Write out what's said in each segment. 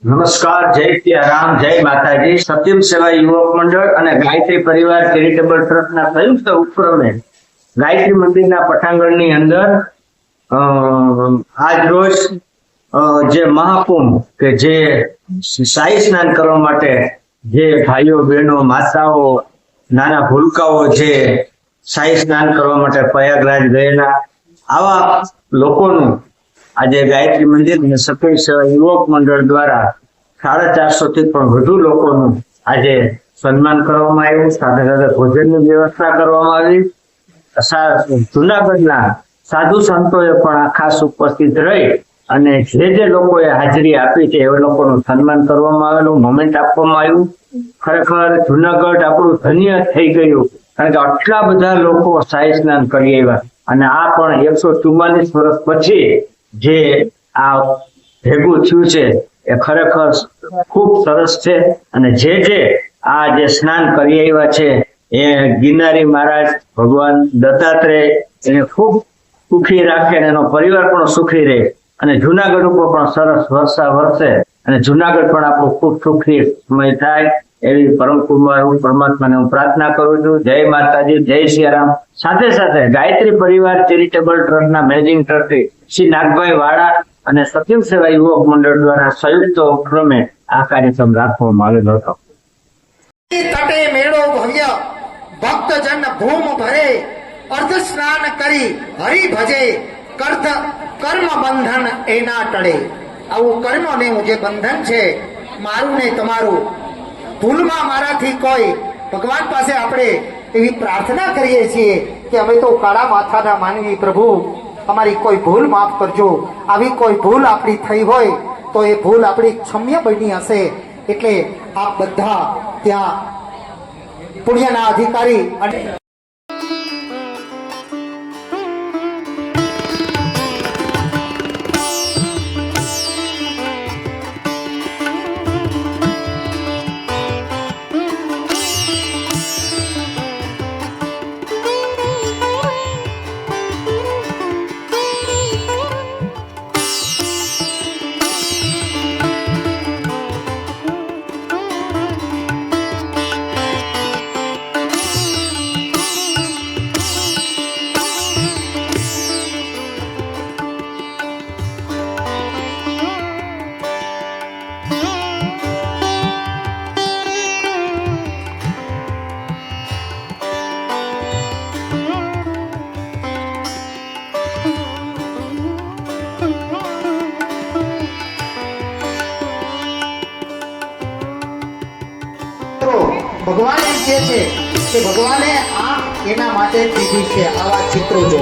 નમસ્કાર, જય સિયારામ, જય માતાજી. સત્યમ સેવા યુવક મંડળ અને ગાયત્રી પરિવાર ચેરિટેબલ ટ્રસ્ટના સંયુક્ત ઉપક્રમે ગાયત્રી મંદિરના પટાંગણની અંદર આજ રોજ જે મહાકુંભ કે જે શાહી સ્નાન કરવા માટે જે ભાઈઓ બહેનો માતાઓ નાના ભૂલકાઓ જે શાહી સ્નાન કરવા માટે પ્રયાગરાજ ગયેલા આવા લોકોનું આજે ગાયત્રી મંદિર અને સત્યમ સેવા યુવક મંડળ દ્વારા 450 થી પણ વધુ લોકોનું આજે સન્માન કરવામાં આવ્યું. સાથે સાથે ભોજનની વ્યવસ્થા કરવામાં આવી. જુનાગઢના સાધુ સંતોએ પણ આ ખાસ ઉપસ્થિત રહી અને જે લોકોએ હાજરી આપી છે એ લોકોનું સન્માન કરવામાં આવેલું, મોમેન્ટ આપવામાં આવ્યું. ખરેખર જુનાગઢ આપણું ધન્ય થઈ ગયું, કારણ કે આટલા બધા લોકો શાહી સ્નાન કરી આવ્યા અને આ પણ 144 વર્ષ પછી જે આ ભેગું થયું છે એ ખરેખર ખૂબ સરસ છે. અને જે આ જે સ્નાન કરી આવ્યા છે એ ગિરનારી મહારાજ ભગવાન દત્તાત્રેય એને ખૂબ સુખી રાખે અને એનો પરિવાર પણ સુખી રહે અને જુનાગઢ ઉપર પણ સરસ વર્ષા વરસે અને જુનાગઢ પણ આપણું ખૂબ સુખી સમય થાય એવી પરમ કુમાર પરમાત્માને હું પ્રાર્થના કરું છું. જય માતાજી, જય સિયારામ. સાથે સાથે ગાયત્રી પરિવાર ચેરિટેબલ ટ્રસ્ટના મેનેજિંગ ટ્રસ્ટી શ્રી નાગભાઈ વાળા અને સત્યમ સેવા યુવક મંડળ દ્વારા સંયુક્ત ઉપક્રમે આ કાર્યક્રમ રાખવામાં આવેલો હતો. તટે મેળો ભવ્ય ભક્તજન ભૂમ ભરે અર્ધ સ્નાન કરી હરિ ભજે કર્મ બંધન એના ટળે. આવું કર્મનું જે બંધન છે મારું ને તમારું, ભૂલમાં મારાથી કોઈ ભગવાન પાસે આપણે એવી પ્રાર્થના કરીએ છીએ કે અમે તો કાળા માથાના માનવી, પ્રભુ અમારી કોઈ ભૂલ માફ કરજો. આવી કોઈ ભૂલ આપણી થઈ હોય તો એ ભૂલ આપણી ક્ષમ્ય બની હશે. એટલે આપ બધા ત્યાં પુણ્યના અધિકારી અને ભગવાન એમ કહે છે કે ભગવાને આ એના માટે દીધી છે. આવા ચિત્રો જો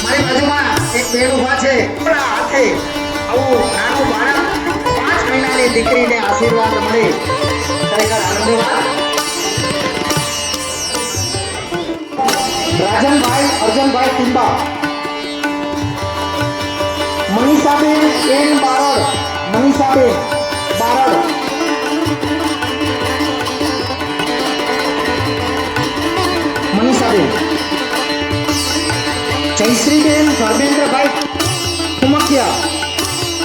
મારી બાજુમાં એક બેન ઉભા છે, હાથે આવું નાનું બાળક 5 મહિનાની દીકરીને આશીર્વાદ મળે, ખરેખર આનંદની વાત. રાજનભાઈ અર્જનભાઈ ટિંબા, મનીષાબેન એન બારડ, મનીષાબેન બારડ, મનીષાબેન, જયશ્રીબેન ધર્મેન્દ્રભાઈ કુમકિયા,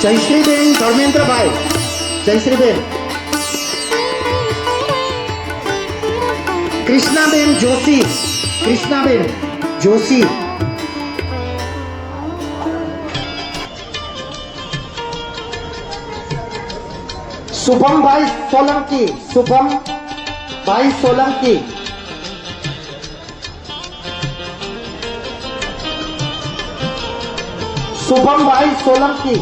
જયશ્રીબેન ધર્મેન્દ્રભાઈ, જયશ્રીબેન, કૃષ્ણાબેન જોશી, કૃષ્ણાબેન જોશી, શુભમભાઈ સોલંકી, શુભમભાઈ સોલંકી, શુભમભાઈ સોલંકી,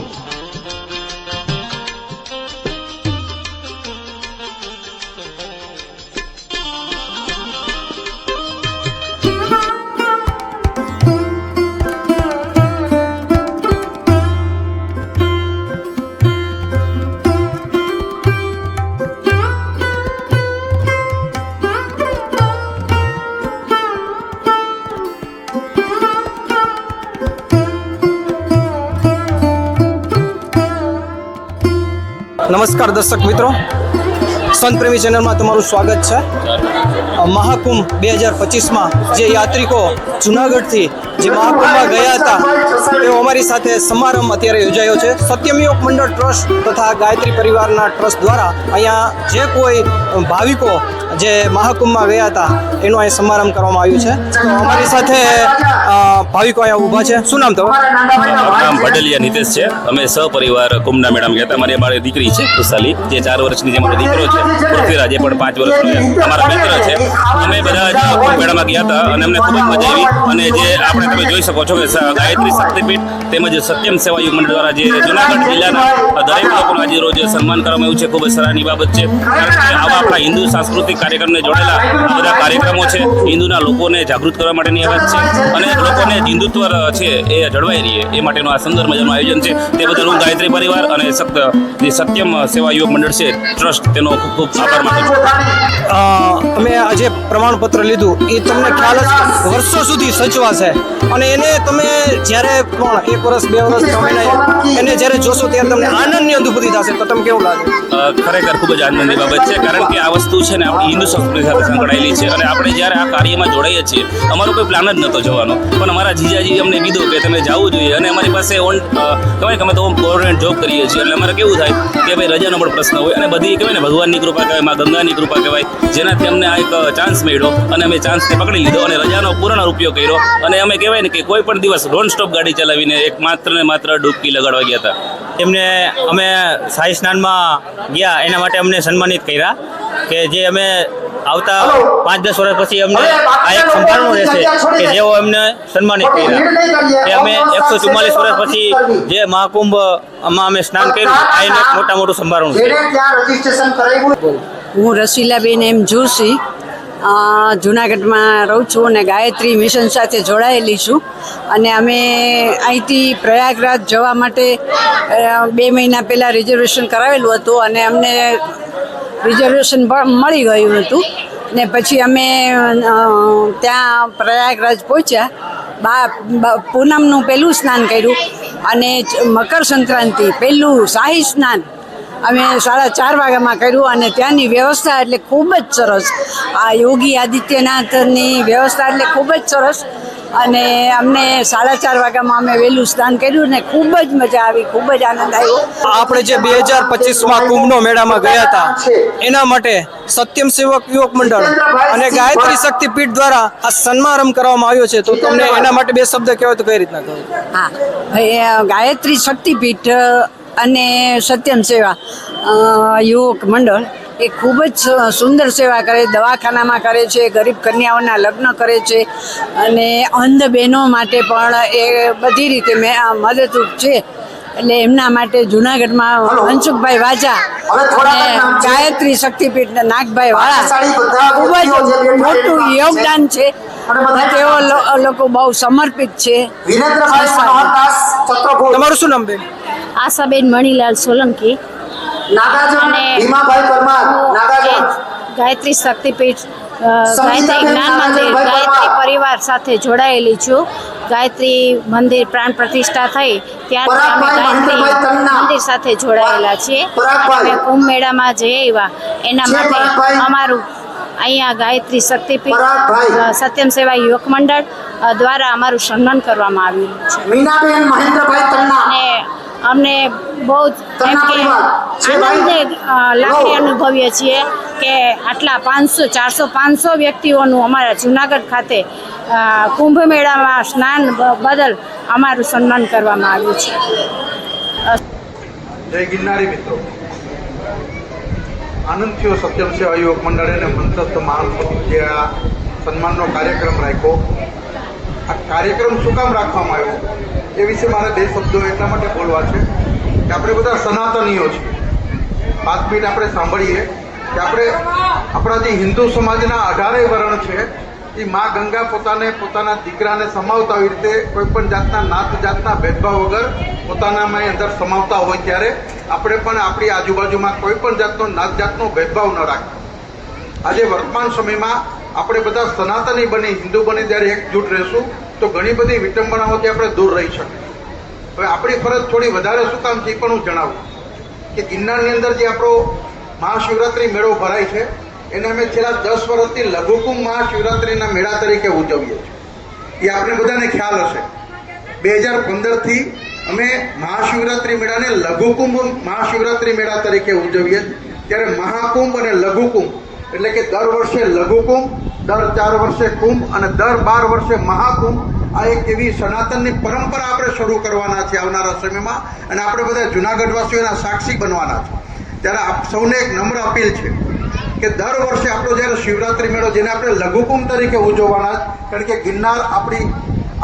નમસ્કાર દર્શક મિત્રો, સંત પ્રેમી ચેનલમાં તમારું સ્વાગત છે. મહાકુંભ 2025માં જે યાત્રિકો જુનાગઢથી જે મહાકુંભમાં ગયા હતા તેઓ અમારી સાથે સમારંભ અત્યારે યોજાયો છે. સત્યમ યુવક મંડળ ટ્રસ્ટ તથા ગાયત્રી પરિવારના ટ્રસ્ટ દ્વારા અહીંયા જે કોઈ ભાવિકો જે મહાકુંભમાં ગયા હતા એનો અહીં સમારંભ કરવામાં આવ્યું છે. તો અમારી સાથે ભાવિકો અહીંયા ઊભા છે. શું નામ તમારું? મારું નામ ભડલિયા નિતેશ છે. અમે સહપરિવાર કુંભના મેળામાં ગયા હતા. મારી દીકરી છે ખુશાલી, જે 4 વર્ષની, જે મારો દીકરો છે પૃથ્વીરાજ, એ પણ 5 વર્ષનો છે. અમારા મિત્ર છે. અમે બધા જ કુંભ મેળામાં ગયા હતા અને અમને ખૂબ જ મજા આવી. અને જે આપણે તમે જોઈ શકો છો કે ગાયત્રી શક્તિપીઠ તેમજ સત્યમ સેવા યુગ મંડળ દ્વારા જે જુનાગઢ જિલ્લાના દરેક લોકોનું આજે રોજ સન્માન કરવામાં આવ્યું છે. ખૂબ જ સરાહનીય બાબત છે. કારણ કે આવા આપણા હિન્દુ સાંસ્કૃતિક કાર્યક્રમને જોડેલા આ બધા કાર્યક્રમો છે. હિન્દુના લોકોને જાગૃત કરવા માટેની આ વાત છે અને લોકોને હિન્દુત્વ છે એ જળવાઈ રહીએ એ માટેનું આ સુંદર મજાનું આયોજન છે. તે બદલ હું ગાયત્રી પરિવાર અને જે સત્યમ સેવા યુવક મંડળ છે ટ્રસ્ટ, તેનો ખૂબ ખૂબ આભાર માનું છું. અમે આજે પ્રમાણપત્ર લીધું એ તમને ખ્યાલ જ વર્ષો સુધી સચવાશે અને એને તમે જ્યારે પણ 1 વર્ષ 2 વર્ષ 3 મહિના એને જ્યારે જોશો ત્યારે તમને આનંદની અનુભૂતિ થશે. તો તમને કેવું લાગે? ખરેખર ખૂબ જ આનંદની બાબત છે. કારણ કે આ વસ્તુ છે ને આપણી હિન્દુ સંસ્કૃતિ સાથે સંકળાયેલી છે અને આપણે જ્યારે આ કાર્યમાં જોડાઈએ છીએ, અમારો કોઈ પ્લાન જ નહોતો જવાનો, પણ અમારા જીજાજી અમને કીધું કે તમે જવું જોઈએ. અને અમારી પાસે કહેવાય કે અમે તો ગવર્મેન્ટ જોબ કરીએ છીએ એટલે અમારે કેવું થાય કે ભાઈ રજાનો પણ પ્રશ્ન હોય અને બધી કહેવાય ને ભગવાનની કૃપા કહેવાય, મા ગંગાની કૃપા કહેવાય, જેનાથી અમને આ એક ચાન્સ મળ્યો અને અમે ચાન્સને પકડી લીધો અને રજાનો પૂર્ણ ઉપયોગ કર્યો. અને અમે કહેવાય ને કે કોઈ પણ દિવસ નોન સ્ટોપ ગાડી ચલાવીને એક માત્ર ને માત્ર ડૂબકી લગાડવા ગયા હતા. એમને અમે શાહી સ્નાનમાં ગયા એના માટે અમને સન્માનિત કર્યા કે જે અમે આવતા 5-10 વર્ષ પછી અમને આ એક સંભાળવું રહેશે કે જેઓ એમને સન્માનિત કર્યા કે અમે 144 વર્ષ પછી જે મહાકુંભમાં અમે સ્નાન કર્યું આ એને એક મોટું સંભાળવું છે. હું રસીલાબેન એમ જોશી જુનાગઢમાં રહું છું અને ગાયત્રી મિશન સાથે જોડાયેલી છું. અને અમે અહીંથી પ્રયાગરાજ જવા માટે 2 મહિના પહેલાં રિઝર્વેશન કરાવેલું હતું અને અમને રિઝર્વેશન મળી ગયું હતું. ને પછી અમે ત્યાં પ્રયાગરાજ પહોંચ્યા, પૂનમનું પહેલું સ્નાન કર્યું અને મકર સંક્રાંતિ પહેલું શાહી સ્નાન અમે 4:30 વાગ્યામાં કર્યું. અને ત્યાંની વ્યવસ્થા એટલે ખૂબ જ સરસ. આ યોગી આદિત્યનાથની વ્યવસ્થા એટલે ખૂબ જ સરસ. અને અમને 4:30 વાગ્યામાં અમે વહેલું સ્નાન કર્યું ને ખૂબ જ મજા આવી, ખૂબ જ આનંદ આવ્યો. આપણે જે 2025માં કુંભનો મેળામાં ગયા હતા એના માટે સત્યમ સેવક યુવક મંડળ અને ગાયત્રી શક્તિપીઠ દ્વારા આ સમારંભ કરવામાં આવ્યો છે. તો તમને એના માટે 2 શબ્દ કહેવાય તો કઈ રીતના કહો? હા, ગાયત્રી શક્તિપીઠ અને સત્યમ સેવા યુવક મંડળ એ ખૂબ જ સુંદર સેવા કરે, દવાખાનામાં કરે છે, ગરીબ કન્યાઓના લગ્ન કરે છે અને અંધ બહેનો માટે પણ એ બધી રીતે મદદરૂપ છે. એટલે એમના માટે જુનાગઢમાં મનસુખભાઈ વાજા અને ગાયત્રી શક્તિપીઠ નાગભાઈ વાળા ખૂબ જ મોટું યોગદાન છે. તેઓ લોકો બહુ સમર્પિત છે. તમારું શું નામ બેન? આશાબેન મણીલાલ સોલંકી અને ગાયત્રી શક્તિપીઠ ગાયત્રી જ્ઞાન મંદિર ગાયત્રી પરિવાર સાથે જોડાયેલી છું. ગાયત્રી મંદિર પ્રાણ પ્રતિષ્ઠા થઈ ત્યારથી અમે ગાયત્રી મંદિર સાથે જોડાયેલા છીએ. અમે કુંભ મેળામાં જઈ આવ્યા એના માટે અમારું અહીંયા ગાયત્રી શક્તિપીઠ સત્યમ સેવા યુવક મંડળ દ્વારા અમારું સન્માન કરવામાં આવેલું છે. અને અમને બહુ એમ કે આનંદને લાગણી અનુભવીએ છીએ કે આટલા 400-500 વ્યક્તિઓનું અમારા જુનાગઢ ખાતે કુંભ મેળામાં સ્નાન બદલ અમારું સન્માન કરવામાં આવ્યું છે. જય ગિરનારી મિત્રો, આનંદ થયો સત્યમ સેવા યુવક મંડળે અને મંત્રસ્થ મહાનુભાવો જે આ સન્માનનો કાર્યક્રમ રાખ્યો. આ કાર્યક્રમ શું કામ રાખવામાં આવ્યો એ વિશે મારે 2 શબ્દો એટલા માટે બોલવા છે કે આપણે બધા સનાતનીઓ છીએ. વાતપીઠ આપણે સાંભળીએ કે આપણે આપણા જે હિન્દુ સમાજના 18 વર્ણ છે એ મા ગંગા પોતાના દીકરાને સમાવતા હોય રીતે કોઈ પણ જાતના નાત જાતના ભેદભાવ વગર પોતાનામાં અંદર સમાવતા હોય ત્યારે આપણે પણ આપણી આજુબાજુમાં કોઈ પણ જાતનો નાત જાતનો ભેદભાવ ન રાખીએ. આજે વર્તમાન સમયમાં આપણે બધા સનાતની બની હિન્દુ બની જ્યારે એકજૂટ રહેશું તો ઘણી બધી વિટંબણાઓથી આપણે દૂર રહી શકીએ. હવે આપણી ફરજ થોડી વધારે શું કામ છે એ પણ હું જણાવું કે ગિરનારની અંદર જે આપણો મહાશિવરાત્રિ મેળો ભરાય છે એને અમે છેલ્લા 10 વર્ષથી લઘુકુંભ મહાશિવરાત્રિના મેળા તરીકે ઉજવીએ છીએ. એ આપણે બધાને ખ્યાલ હશે. 2015થી અમે મહાશિવરાત્રિ મેળાને લઘુકુંભ મહાશિવરાત્રિ મેળા તરીકે ઉજવીએ. ત્યારે મહાકુંભ અને લઘુકુંભ એટલે કે દર વર્ષે લઘુકુંભ, દર 4 વર્ષે કુંભ અને દર 12 વર્ષે મહાકુંભ, આ એક એવી સનાતનની પરંપરા આપણે શરૂ કરવાના છે આવનારા સમયમાં, અને આપણે બધા જુનાગઢવાસીઓના સાક્ષી બનવાના છે. ત્યારે આપ સૌને એક નમ્ર અપીલ છે કે દર વર્ષે આપણો જ્યારે શિવરાત્રિ મેળો, જેને આપણે લઘુકુંભ તરીકે ઉજવવાના છે, કારણ કે ગિરનાર આપણી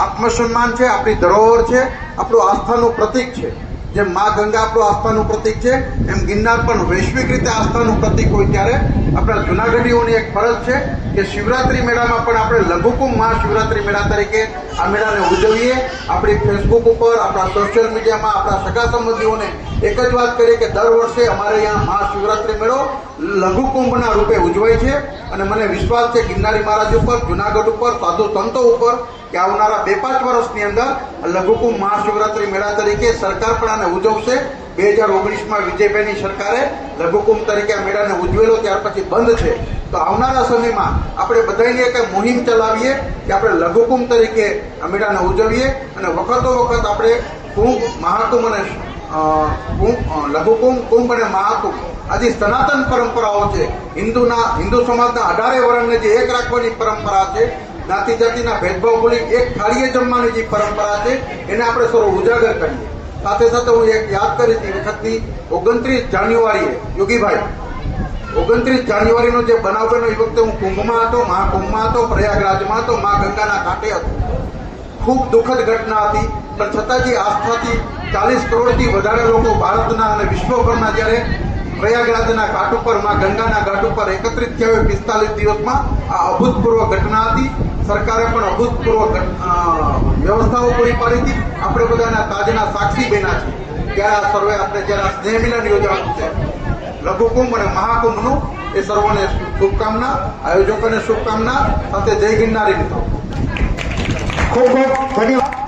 આત્મસન્માન છે, આપણી ધરોહર છે, આપણું આસ્થાનું પ્રતીક છે. જેમ મા ગંગા આપણું આસ્થાનું પ્રતીક છે, એમ ગિરનાર પણ વૈશ્વિક રીતે આસ્થાનું પ્રતીક હોય. ત્યારે આપણા જુનાગઢીઓની એક ફરજ છે કે શિવરાત્રિ મેળામાં પણ આપણે લઘુકુંભ મહાશિવરાત્રિ મેળા તરીકે આ મેળાને ઉજવીએ. આપણી ફેસબુક ઉપર, આપણા સોશિયલ મીડિયામાં આપણા સગા સંબંધીઓને એક જ વાત કરીએ કે દર વર્ષે અમારે અહીંયા મહાશિવરાત્રિ મેળો લઘુકુંભના રૂપે ઉજવાય છે. અને મને વિશ્વાસ છે ગિરનારી મહારાજ ઉપર, જુનાગઢ ઉપર, સાધુ સંતો ઉપર કે આવનારા 2-5 વર્ષની અંદર લઘુકુંભ મહાશિવરાત્રિ મેળા તરીકે સરકાર પણ આને ઉજવશે. 2019માં વિજયભાઈની સરકારે લઘુકુંભ તરીકે આ મેળાને ઉજવેલો, ત્યાર પછી બંધ છે. તો આવનારા સમયમાં આપણે બધાને એક મુહિમ ચલાવીએ કે આપણે લઘુકુંભ તરીકે આ મેળાને ઉજવીએ, અને વખતો વખત આપણે કુંભ, મહાકુંભ અને લઘુકુંભ, કુંભ અને મહાકુંભ, આ જે સનાતન પરંપરાઓ છે, હિન્દુ સમાજના 18 વર્ણને જે એક રાખવાની પરંપરા છે, જ્ઞાતિ જાતિના ભેદભાવ ભૂલી એક થાળીએ જમવાની જે પરંપરા છે, એને આપણે સૌ ઉજાગર કરીએ. સાથે સાથે હું એક યાદ કરી હતી વખતની 29 જાન્યુઆરીએ યોગીભાઈ 29 જાન્યુઆરીનો જે બનાવ બન્યો, એ વખતે હું કુંભમાં હતો, મહાકુંભમાં હતો, પ્રયાગરાજમાં હતો, મા ગંગાના ઘાટે હતો. ખૂબ દુઃખદ ઘટના હતી, પણ છતાં જે આસ્થાથી 40 કરોડથી વધારે લોકો ભારતના અને વિશ્વભરના જ્યારે પ્રયાગરાજના ઘાટ ઉપર, મા ગંગાના ઘાટ ઉપર એકત્રિત થયા 45 દિવસમાં, આ અભૂતપૂર્વ ઘટના હતી. સરકારે પણ અભૂતપૂર્વ વ્યવસ્થાઓ પૂરી પાડી હતી. આપણે બધાના તાજના સાક્ષી બન્યા છે. ત્યારે આ સર્વે આપણે જ્યારે સ્નેહ મિલન યોજવાનું છે લઘુકુંભ અને મહાકુંભનું, એ સર્વોને શુભકામના, આયોજકોને શુભકામના, સાથે જય ગિરનારી મિત્રો. ખૂબ ખૂબ ધન્યવાદ.